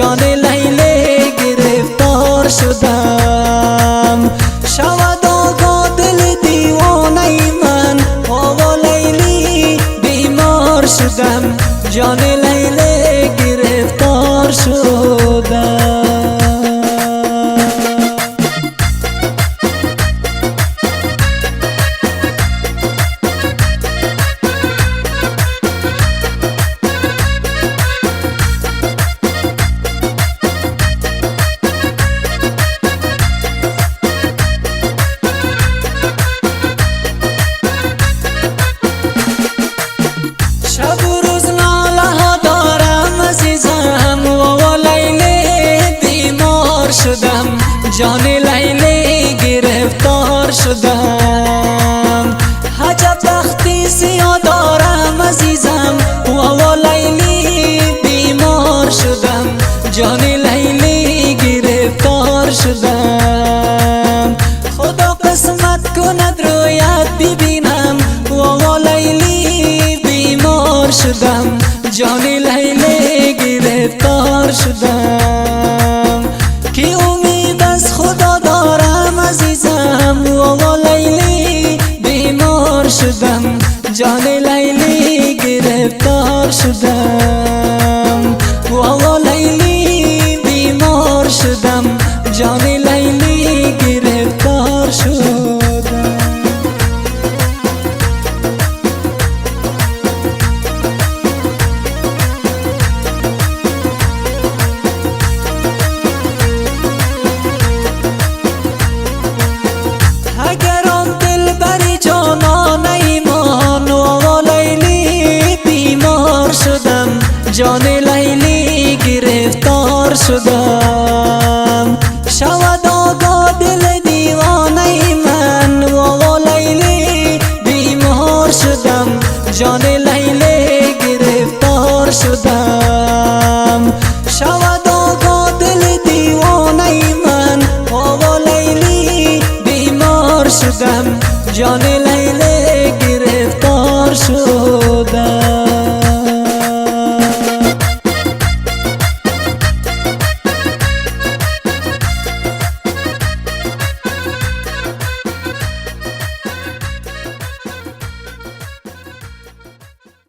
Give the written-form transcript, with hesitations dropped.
جان لیلی گرفتار شدم. شود آگاه دل دیوانه من، آوا لیلی بیمار شدم. جان لیلی گرفتار شدم. شب و روز ناله ها دارم عزیزم، و لیلی بیمار شدم. جان لیلی گرفتار شدم. عجب بختی سیاه دارم عزیزم، و لیلی بیمار شدم. جان لیلی گرفتار شدم. خدا قسمت کند رویت ببینم، و لیلی بیمار شدم. جان لیلی گرفتار شدم. کی امید از خدا دارم عزیزم، و لیلی بیمار شدم. جان لیلی گرفتار شدم. و لیلی بیمار شدم. جان لیلی گرفتار شدم. اگر آن دل بری جانان ایمان، و لیلی بیمار شدم. جان لیلی گرفتار شدم. شود آگاه دل دیوانه من، و لیلی بیمار شدم. جان لیلی گرفتار شدم. شود آگاه دل دیوانه من، و لیلی بیمار شدم. جان لیلی گرفتار شدم.